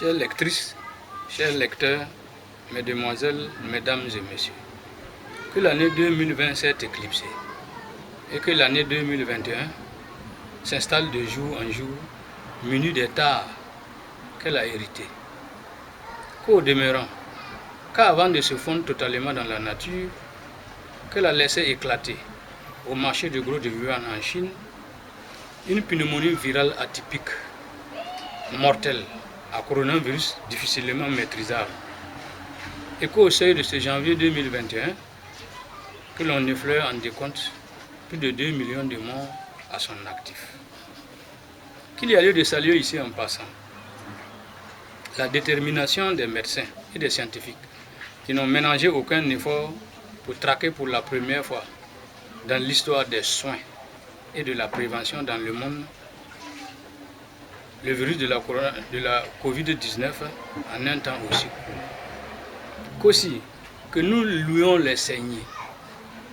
Chères lectrices, chers lecteurs, mesdemoiselles, mesdames et messieurs, que l'année 2020 s'est éclipsée et que l'année 2021 s'installe de jour en jour, munie des tares qu'elle a héritées. Qu'au demeurant, qu'avant de se fondre totalement dans la nature, qu'elle a laissé éclater au marché de gros de Wuhan en Chine, une pneumonie virale atypique, mortelle, à coronavirus difficilement maîtrisable. Et qu'au seuil de ce janvier 2021, que l'on effleure en décompte plus de 2 millions de morts à son actif. Qu'il y a lieu de saluer ici en passant la détermination des médecins et des scientifiques qui n'ont ménagé aucun effort pour traquer pour la première fois dans l'histoire des soins et de la prévention dans le monde le virus de la Covid-19 en un temps aussi court. Qu'aussi, que nous louions les saignées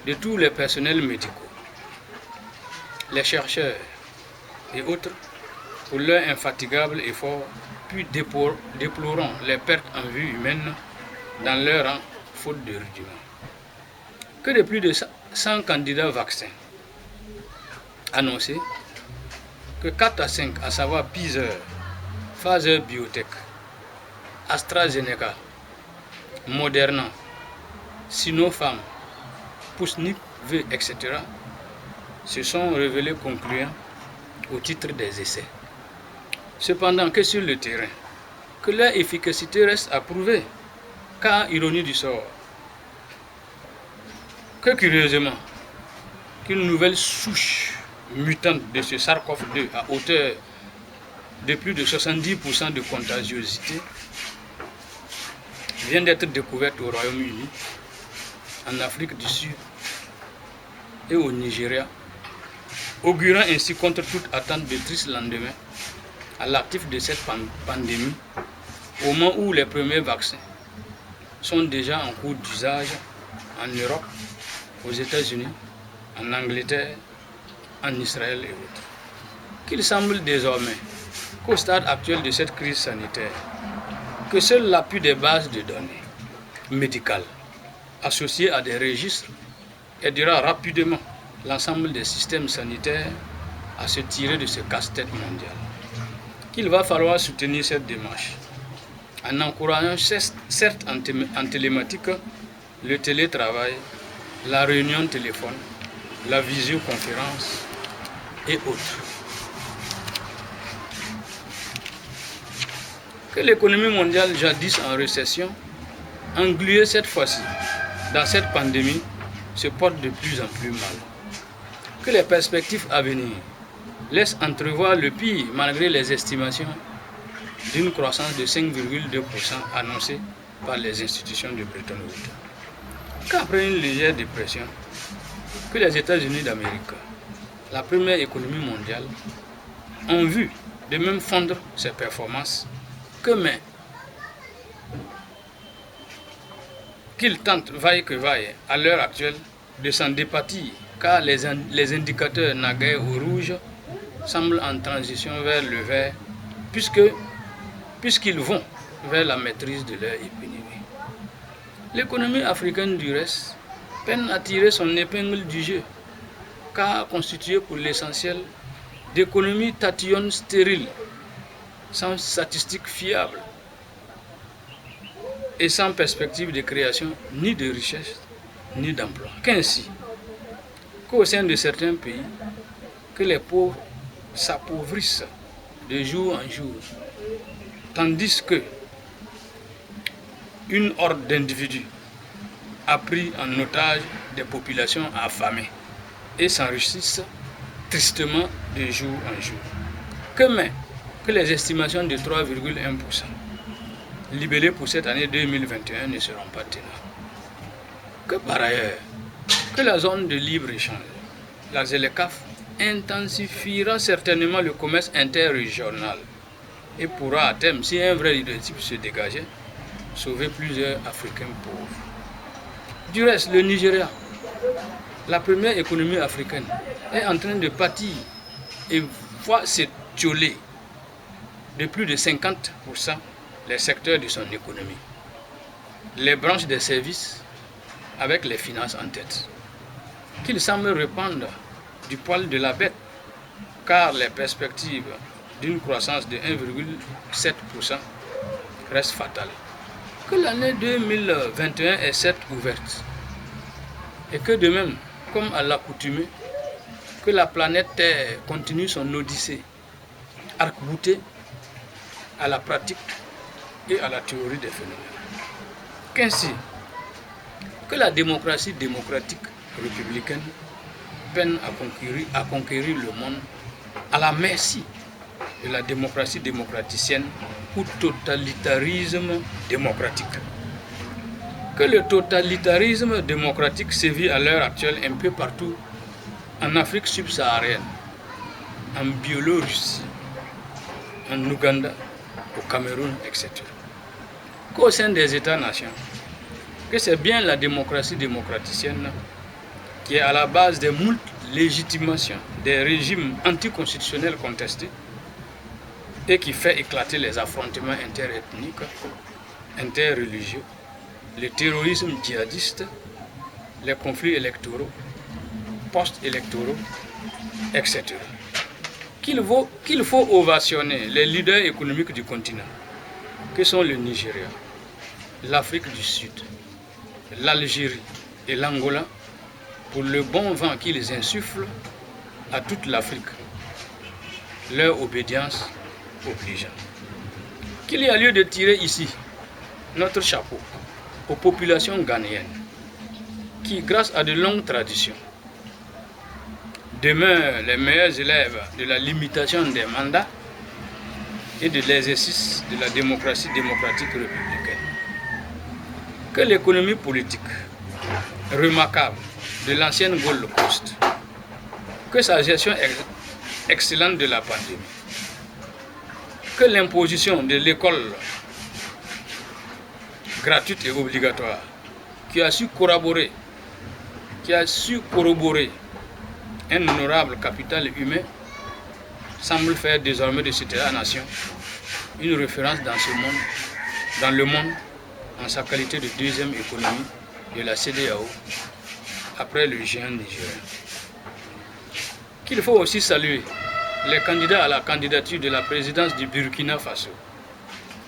de tous les personnels médicaux, les chercheurs et autres pour leur infatigable effort, puis déplorons les pertes en vie humaine dans leur rang, faute de rudiments. Que de plus de 100 candidats vaccins annoncés, que 4 à 5, à savoir Pfizer, Pfizer Biotech, AstraZeneca, Moderna, Sinopharm, Sputnik V, etc., se sont révélés concluants au titre des essais. Cependant que sur le terrain, que leur efficacité reste à prouver, car, ironie du sort, que curieusement, qu'une nouvelle souche mutante de ce SARS-CoV-2 à hauteur de plus de 70% de contagiosité vient d'être découverte au Royaume-Uni, en Afrique du Sud et au Nigeria, augurant ainsi contre toute attente de triste lendemain à l'actif de cette pandémie, au moment où les premiers vaccins sont déjà en cours d'usage en Europe, aux États-Unis, en Angleterre, en Israël et autres. Qu'il semble désormais qu'au stade actuel de cette crise sanitaire, que seul l'appui des bases de données médicales associées à des registres aidera rapidement l'ensemble des systèmes sanitaires à se tirer de ce casse-tête mondial. Qu'il va falloir soutenir cette démarche en encourageant certes en télématique le télétravail, la réunion téléphone, la visioconférence et autres. Que l'économie mondiale, jadis en récession, engluée cette fois-ci dans cette pandémie, se porte de plus en plus mal. Que les perspectives à venir laissent entrevoir le pire malgré les estimations d'une croissance de 5,2% annoncée par les institutions de Bretton Woods. Qu'après une légère dépression, que les États-Unis d'Amérique, la première économie mondiale, ont vu de même fondre ses performances, que mais qu'ils tentent, vaille que vaille, à l'heure actuelle, de s'en départir, car les indicateurs naguère au rouge semblent en transition vers le vert, puisqu'ils vont vers la maîtrise de leur épidémie. L'économie africaine, du reste, peine à tirer son épingle du jeu, car constituée pour l'essentiel d'économies tatillonnes stériles, sans statistiques fiables et sans perspective de création ni de richesse ni d'emploi. Qu'ainsi, qu'au sein de certains pays, que les pauvres s'appauvrissent de jour en jour, tandis que une horde d'individus a pris en otage des populations affamées et s'enrichissent tristement de jour en jour. Que les estimations de 3,1% libellées pour cette année 2021 ne seront pas tenables. Que par ailleurs, que la zone de libre-échange, la ZLECAf, intensifiera certainement le commerce interrégional et pourra à terme, si un vrai leadership se dégageait, sauver plusieurs Africains pauvres. Du reste, le Nigeria, la première économie africaine, est en train de pâtir et voit s'étioler de plus de 50% les secteurs de son économie, les branches des services avec les finances en tête, qu'il semble répandre du poil de la bête, car les perspectives d'une croissance de 1,7% restent fatales, que l'année 2021 est certes ouverte, et que de même, comme à l'accoutumée, que la planète Terre continue son odyssée, arc-boutée à la pratique et à la théorie des phénomènes. Qu'ainsi, que la démocratie démocratique républicaine peine à conquérir le monde à la merci de la démocratie démocraticienne ou totalitarisme démocratique. Que le totalitarisme démocratique sévit à l'heure actuelle un peu partout en Afrique subsaharienne, en Biélorussie, en Ouganda, au Cameroun, etc. Qu'au sein des États-nations, que c'est bien la démocratie démocraticienne qui est à la base des moult légitimations des régimes anticonstitutionnels contestés et qui fait éclater les affrontements interethniques, interreligieux, le terrorisme djihadiste, les conflits électoraux, post-électoraux, etc. Qu'il faut ovationner les leaders économiques du continent, que sont le Nigeria, l'Afrique du Sud, l'Algérie et l'Angola, pour le bon vent qu'ils insufflent à toute l'Afrique, leur obédience obligeant. Qu'il y a lieu de tirer ici notre chapeau aux populations ghanéennes qui, grâce à de longues traditions, demeurent les meilleurs élèves de la limitation des mandats et de l'exercice de la démocratie démocratique républicaine. Que l'économie politique remarquable de l'ancienne Gold Coast, que sa gestion excellente de la pandémie, que l'imposition de l'école gratuite et obligatoire, qui a su corroborer un honorable capital humain, semble faire désormais de cette nation une référence dans le monde, en sa qualité de deuxième économie de la CEDEAO, après le géant nigérien. Qu'il faut aussi saluer les candidats à la candidature de la présidence du Burkina Faso,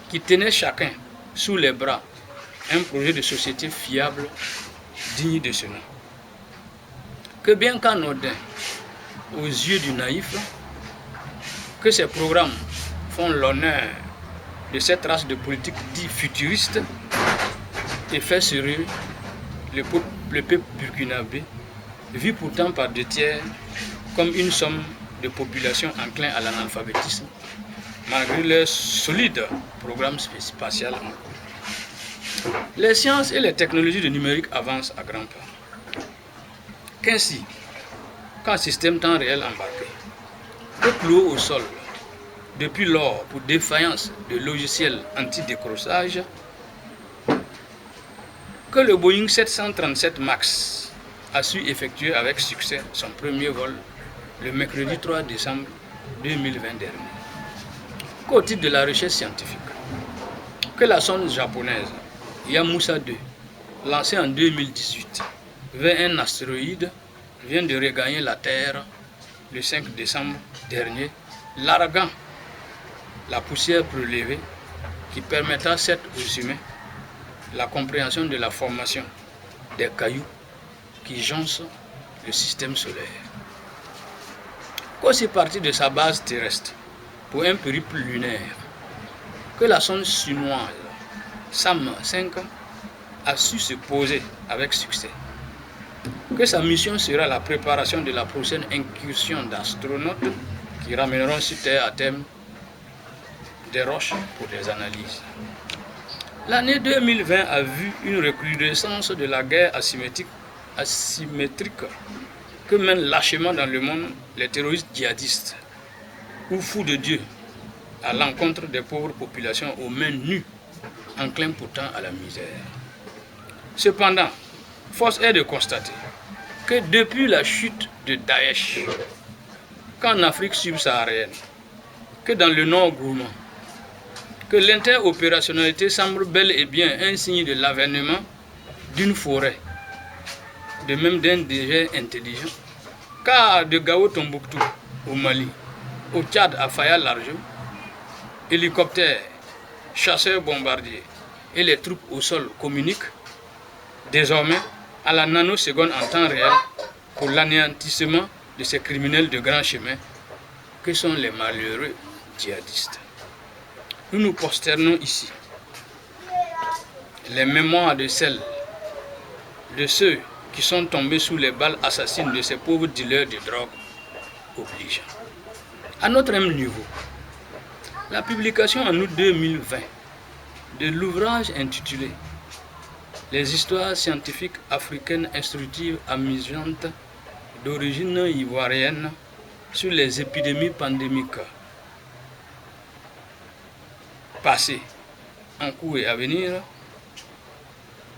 qui tenaient chacun sous les bras un projet de société fiable, digne de ce nom. Que bien qu'anodin aux yeux du naïf, que ces programmes font l'honneur de cette race de politique dit futuriste et fait sérieux, le peuple burkinabé vit pourtant par 2/3 comme une somme de population enclin à l'analphabétisme, malgré leur solide programme spatial. Les sciences et les technologies de numérique avancent à grands pas. Qu'ainsi, qu'un système temps réel embarqué, que cloué au sol depuis lors pour défaillance de logiciels anti-décrochage, que le Boeing 737 MAX a su effectuer avec succès son premier vol le mercredi 3 décembre 2020 dernier. Qu'au titre de la recherche scientifique, que la sonde japonaise Yamusa 2, lancée en 2018 vers un astéroïde, vient de regagner la Terre le 5 décembre dernier, larguant la poussière prélevée qui permettra certes aux humains la compréhension de la formation des cailloux qui jonchent le système solaire. Qu'aussi parti de sa base terrestre pour un périple lunaire, que la sonde chinoise SAM 5 a su se poser avec succès, que sa mission sera la préparation de la prochaine incursion d'astronautes qui ramèneront sur Terre à terme des roches pour des analyses. L'année 2020 a vu une recrudescence de la guerre asymétrique que mènent lâchement dans le monde les terroristes djihadistes ou fous de Dieu à l'encontre des pauvres populations aux mains nues, enclins pourtant à la misère. Cependant, force est de constater que depuis la chute de Daesh, qu'en Afrique subsaharienne, que dans le nord gourmand, que l'interopérationnalité semble bel et bien un signe de l'avènement d'une forêt, de même d'un désert intelligent, car de Gao Tombouctou au Mali, au Tchad à Faya-Largeau, hélicoptères, chasseurs bombardiers et les troupes au sol communiquent désormais à la nanoseconde en temps réel pour l'anéantissement de ces criminels de grand chemin que sont les malheureux djihadistes. Nous nous prosternons ici. Les mémoires de ceux qui sont tombés sous les balles assassines de ces pauvres dealers de drogue obligent. À notre même niveau, la publication en août 2020 de l'ouvrage intitulé « Les histoires scientifiques africaines instructives amusantes d'origine ivoirienne sur les épidémies pandémiques passées, en cours et à venir »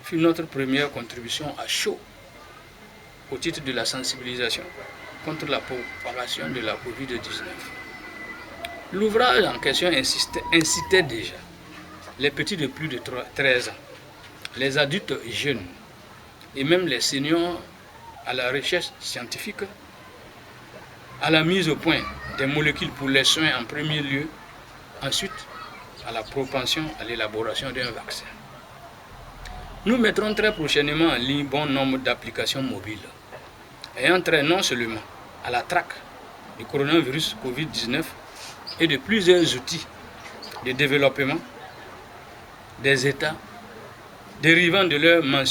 fut notre première contribution à chaud au titre de la sensibilisation contre la propagation de la COVID-19. L'ouvrage en question incitait déjà les petits de plus de 13 ans, les adultes jeunes et même les seniors à la recherche scientifique, à la mise au point des molécules pour les soins en premier lieu, ensuite à la propension à l'élaboration d'un vaccin. Nous mettrons très prochainement en ligne bon nombre d'applications mobiles ayant trait non seulement à la traque du coronavirus COVID-19 et de plusieurs outils de développement des États dérivant de leur mention